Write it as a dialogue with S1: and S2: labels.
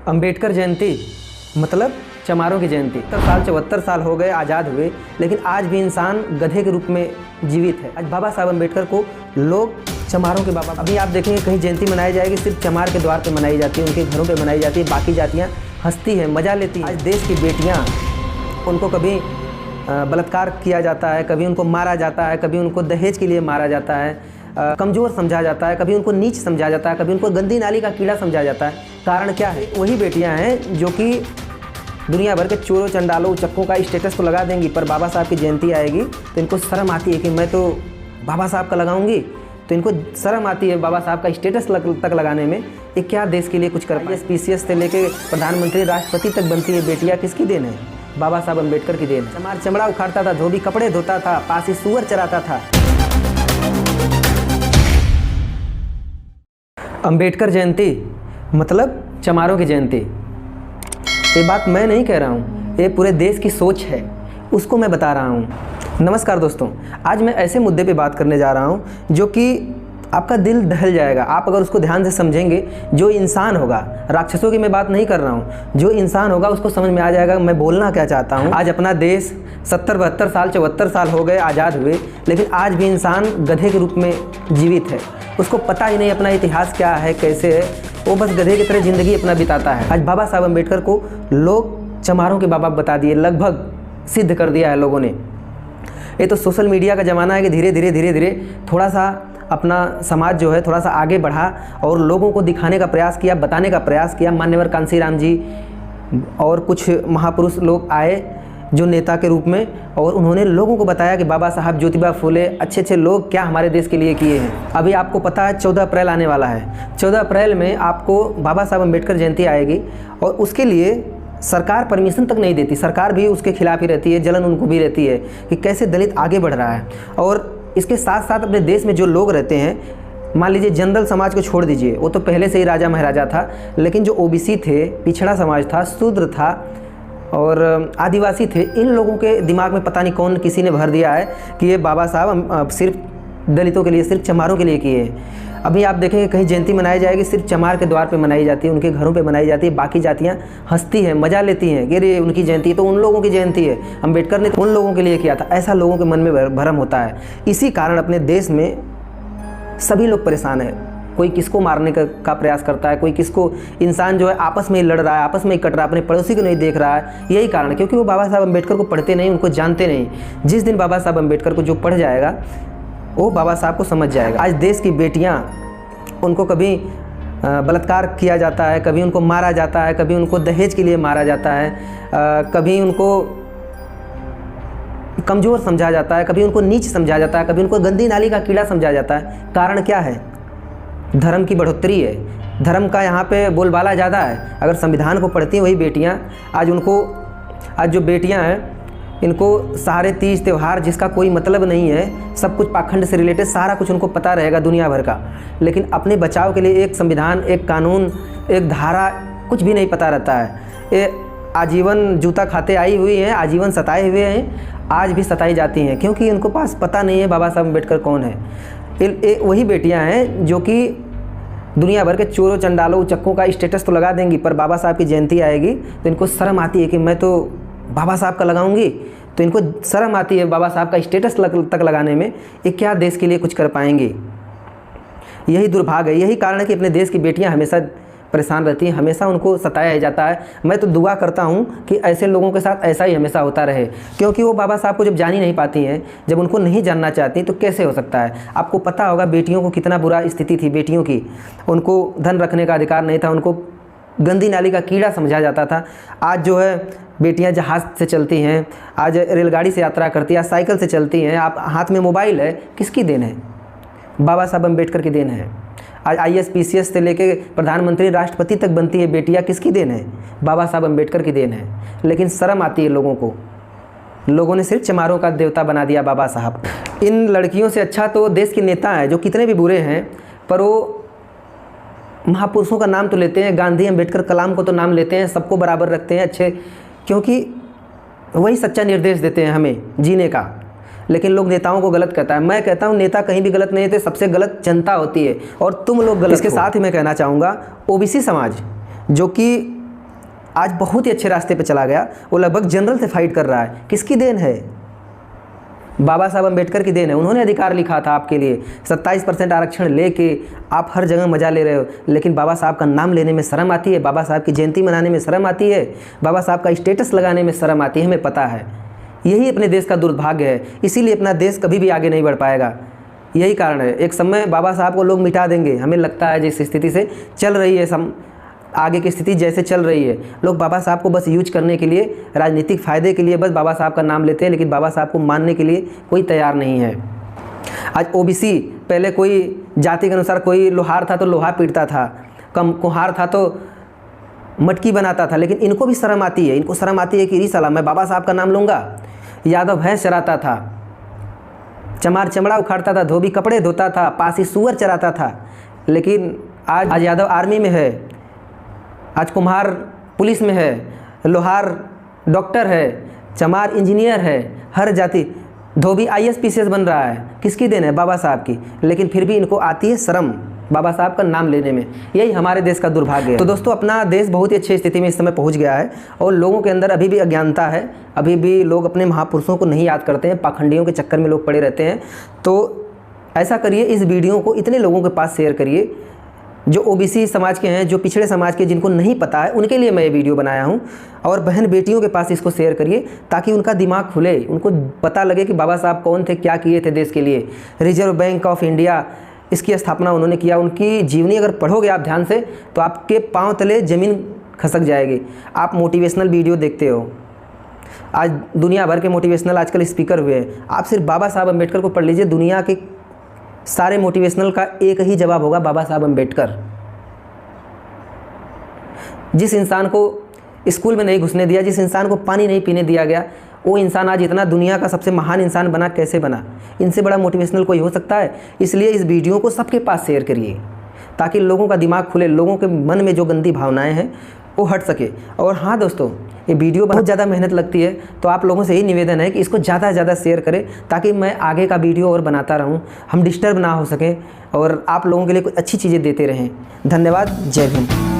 S1: अंबेडकर जयंती मतलब चमारों की जयंती। 74 साल हो गए आज़ाद हुए, लेकिन आज भी इंसान गधे के रूप में जीवित है। आज बाबा साहब अंबेडकर को लोग चमारों के बाबा, अभी आप देखेंगे कहीं जयंती मनाई जाएगी सिर्फ चमार के द्वार पे मनाई जाती है, उनके घरों पे मनाई जाती है। बाकी जातियाँ हंसती हैं, मज़ा लेती हैं। आज देश की बेटियाँ, उनको कभी बलात्कार किया जाता है, कभी उनको मारा जाता है, कभी उनको दहेज के लिए मारा जाता है, कमज़ोर समझा जाता है, कभी उनको नीच समझा जाता है, कभी उनको गंदी नाली का कीड़ा समझा जाता है। कारण क्या है? वही बेटियां हैं जो कि दुनिया भर के चोरों चंडालों उचक्कों का स्टेटस तो लगा देंगी, पर बाबा साहब की जयंती आएगी तो इनको शर्म आती है कि मैं तो बाबा साहब का लगाऊंगी, तो इनको शर्म आती है बाबा साहब का स्टेटस तक लगाने में। ये क्या देश के लिए कुछ कर पाए? PCS से लेके प्रधानमंत्री राष्ट्रपति तक बनती है बेटियाँ, किसकी देन है? बाबा साहब अंबेडकर की देन। चमार चमड़ा उखाड़ता था, धोबी कपड़े धोता था, पासी सुअर चराता था। अंबेडकर जयंती मतलब चमारों की जयंती। ये बात मैं नहीं कह रहा हूँ, ये पूरे देश की सोच है, उसको मैं बता रहा हूँ। नमस्कार दोस्तों, आज मैं ऐसे मुद्दे पे बात करने जा रहा हूँ जो कि आपका दिल दहल जाएगा। आप अगर उसको ध्यान से समझेंगे, जो इंसान होगा, राक्षसों की मैं बात नहीं कर रहा हूँ, जो इंसान होगा उसको समझ में आ जाएगा मैं बोलना क्या चाहता हूँ। आज अपना देश 70-72 साल 74 साल हो गए आज़ाद हुए, लेकिन आज भी इंसान गधे के रूप में जीवित है। उसको पता ही नहीं अपना इतिहास क्या है, कैसे है, वो बस गधे की तरह ज़िंदगी अपना बिताता है। आज बाबा साहब अम्बेडकर को लोग चमारों के बाबा बता दिए, लगभग सिद्ध कर दिया है लोगों ने। ये तो सोशल मीडिया का ज़माना है कि धीरे धीरे थोड़ा सा अपना समाज जो है थोड़ा सा आगे बढ़ा और लोगों को दिखाने का प्रयास किया, बताने का प्रयास किया। मान्यवर कांसीराम जी और कुछ महापुरुष लोग आए जो नेता के रूप में, और उन्होंने लोगों को बताया कि बाबा साहब ज्योतिबा फुले अच्छे लोग क्या हमारे देश के लिए किए हैं। अभी आपको पता है 14 अप्रैल आने वाला है। 14 अप्रैल में आपको बाबा साहब अम्बेडकर जयंती आएगी और उसके लिए सरकार परमिशन तक नहीं देती। सरकार भी उसके खिलाफ ही रहती है, जलन उनको भी रहती है कि कैसे दलित आगे बढ़ रहा है। और इसके साथ साथ अपने देश में जो लोग रहते हैं, मान लीजिए जनरल समाज को छोड़ दीजिए, वो तो पहले से ही राजा महाराजा था, लेकिन जो OBC थे, पिछड़ा समाज था, शूद्र था और आदिवासी थे, इन लोगों के दिमाग में पता नहीं कौन किसी ने भर दिया है कि ये बाबा साहब सिर्फ दलितों के लिए, सिर्फ चमारों के लिए किए हैं। अभी आप देखेंगे कहीं जयंती मनाई जाएगी सिर्फ चमार के द्वार पे मनाई जाती है, उनके घरों पे मनाई जाती है। बाकी जातियाँ हंसती हैं, मज़ा लेती हैं कि अरे उनकी जयंती तो उन लोगों की जयंती है, अम्बेडकर ने तो उन लोगों के लिए किया था। ऐसा लोगों के मन में भरम होता है। इसी कारण अपने देश में सभी लोग परेशान हैं। कोई किसको मारने का प्रयास करता है, कोई किसको, इंसान जो है आपस में ही लड़ रहा है, आपस में ही कट रहा है, अपने पड़ोसी को नहीं देख रहा है। यही कारण है क्योंकि वो बाबा साहब अम्बेडकर को पढ़ते नहीं, उनको जानते नहीं। जिस दिन बाबा साहब अम्बेडकर को जो पढ़ जाएगा वो बाबा साहब को समझ जाएगा। आज देश की बेटियां, उनको कभी बलात्कार किया जाता है, कभी उनको मारा जाता है, कभी उनको दहेज के लिए मारा जाता है, कभी उनको कमज़ोर समझा जाता है, कभी उनको नीच समझा जाता है, कभी उनको गंदी नाली का कीड़ा समझा जाता है। कारण क्या है? धर्म की बढ़ोतरी है। धर्म का यहाँ पे बोलबाला ज़्यादा है। अगर संविधान को पढ़ती हैं वही बेटियाँ, आज जो बेटियाँ हैं, इनको सारे तीज त्यौहार जिसका कोई मतलब नहीं है, सब कुछ पाखंड से रिलेटेड, सारा कुछ उनको पता रहेगा दुनिया भर का, लेकिन अपने बचाव के लिए एक संविधान, एक कानून, एक धारा, कुछ भी नहीं पता रहता है। ये आजीवन जूता खाते आई हुई हैं, आजीवन सताए हुए हैं, आज भी सताई जाती हैं क्योंकि उनको पास पता नहीं है बाबा साहब अम्बेडकर कौन है। वही बेटियाँ हैं जो कि दुनिया भर के चोरों चंडालों उचक्कों का स्टेटस तो लगा देंगी, पर बाबा साहब की जयंती आएगी तो इनको शर्म आती है कि मैं तो बाबा साहब का लगाऊंगी, तो इनको शर्म आती है बाबा साहब का स्टेटस तक लगाने में। ये क्या देश के लिए कुछ कर पाएंगी? यही दुर्भाग्य है। यही कारण है कि अपने देश की बेटियां हमेशा परेशान रहती हैं, हमेशा उनको सताया जाता है। मैं तो दुआ करता हूँ कि ऐसे लोगों के साथ ऐसा ही हमेशा होता रहे, क्योंकि वो बाबा साहब को जब जान ही नहीं पाती हैं, जब उनको नहीं जानना चाहती तो कैसे हो सकता है? आपको पता होगा बेटियों को कितना बुरा स्थिति थी बेटियों की। उनको धन रखने का अधिकार नहीं था, उनको गंदी नाली का कीड़ा समझा जाता था। आज जो है बेटियां जहाज़ से चलती हैं, आज रेलगाड़ी से यात्रा करती हैं, साइकिल से चलती हैं, आप हाथ में मोबाइल है, किसकी देन है? बाबा साहब अम्बेडकर की देन है। आज IAS PCS से लेके प्रधानमंत्री राष्ट्रपति तक बनती है बेटियां, किसकी देन है? बाबा साहब अम्बेडकर की देन है। लेकिन शर्म आती है लोगों को। लोगों ने सिर्फ चमारों का देवता बना दिया बाबा साहब। इन लड़कियों से अच्छा तो देश के नेता हैं, जो कितने भी बुरे हैं पर वो महापुरुषों का नाम तो लेते हैं। गांधी, अम्बेडकर, कलाम को तो नाम लेते हैं, सबको बराबर रखते हैं अच्छे, क्योंकि वही सच्चा निर्देश देते हैं हमें जीने का। लेकिन लोग नेताओं को गलत कहता है। मैं कहता हूँ नेता कहीं भी गलत नहीं होते, सबसे गलत जनता होती है और तुम लोग गलत। इसके साथ ही मैं कहना चाहूँगा OBC समाज जो कि आज बहुत ही अच्छे रास्ते पे चला गया, वो लगभग जनरल से फाइट कर रहा है। किसकी देन है? बाबा साहब अम्बेडकर की देन है। उन्होंने अधिकार लिखा था आपके लिए। 27% आरक्षण लेके आप हर जगह मज़ा ले रहे हो, लेकिन बाबा साहब का नाम लेने में शर्म आती है, बाबा साहब की जयंती मनाने में शर्म आती है, बाबा साहब का स्टेटस लगाने में शर्म आती है। हमें पता है यही अपने देश का दुर्भाग्य है, इसीलिए अपना देश कभी भी आगे नहीं बढ़ पाएगा। यही कारण है, एक समय बाबा साहब को लोग मिटा देंगे। हमें लगता है जिस स्थिति से चल रही है आगे की स्थिति जैसे चल रही है, लोग बाबा साहब को बस यूज करने के लिए, राजनीतिक फ़ायदे के लिए बस बाबा साहब का नाम लेते हैं, लेकिन बाबा साहब को मानने के लिए कोई तैयार नहीं है। आज ओबीसी, पहले कोई जाति के अनुसार कोई लोहार था तो लोहा पीटता था, कम कुम्हार था तो मटकी बनाता था, लेकिन इनको भी शर्म आती है। इनको शर्म आती है कि री साला मैं बाबा साहब का नाम लूँगा। यादव भैंस चराता था, चमार चमड़ा उखाड़ता था, धोबी कपड़े धोता था, पासी सुअर चराता था, लेकिन आज यादव आर्मी में है, आज कुम्हार पुलिस में है, लोहार डॉक्टर है, चमार इंजीनियर है, हर जाति, धोबी IAS PCS बन रहा है। किसकी देन है? बाबा साहब की। लेकिन फिर भी इनको आती है शर्म बाबा साहब का नाम लेने में। यही हमारे देश का दुर्भाग्य है। तो दोस्तों, अपना देश बहुत ही अच्छी स्थिति में इस समय पहुंच गया है और लोगों के अंदर अभी भी अज्ञानता है, अभी भी लोग अपने महापुरुषों को नहीं याद करते हैं, पाखंडियों के चक्कर में लोग पड़े रहते हैं। तो ऐसा करिए, इस वीडियो को इतने लोगों के पास शेयर करिए जो ओबीसी समाज के हैं, जो पिछड़े समाज के, जिनको नहीं पता है, उनके लिए मैं ये वीडियो बनाया हूँ। और बहन बेटियों के पास इसको शेयर करिए ताकि उनका दिमाग खुले, उनको पता लगे कि बाबा साहब कौन थे, क्या किए थे देश के लिए। रिजर्व बैंक ऑफ इंडिया, इसकी स्थापना उन्होंने किया। उनकी जीवनी अगर पढ़ोगे आप ध्यान से तो आपके पाँव तले ज़मीन खसक जाएगी। आप मोटिवेशनल वीडियो देखते हो, आज दुनिया भर के मोटिवेशनल आजकल स्पीकर हुए हैं। आप सिर्फ बाबा साहब अम्बेडकर को पढ़ लीजिए, दुनिया के सारे मोटिवेशनल का एक ही जवाब होगा, बाबा साहब अम्बेडकर। जिस इंसान को स्कूल में नहीं घुसने दिया, जिस इंसान को पानी नहीं पीने दिया गया, वो इंसान आज इतना दुनिया का सबसे महान इंसान बना। कैसे बना? इनसे बड़ा मोटिवेशनल कोई हो सकता है? इसलिए इस वीडियो को सबके पास शेयर करिए ताकि लोगों का दिमाग खुले, लोगों के मन में जो गंदी भावनाएं हैं वो हट सके। और हाँ दोस्तों, ये वीडियो बहुत ज़्यादा मेहनत लगती है, तो आप लोगों से यही निवेदन है कि इसको ज़्यादा से ज़्यादा शेयर करें ताकि मैं आगे का वीडियो और बनाता रहूं, हम डिस्टर्ब ना हो सकें और आप लोगों के लिए कुछ अच्छी चीज़ें देते रहें। धन्यवाद। जय हिंद।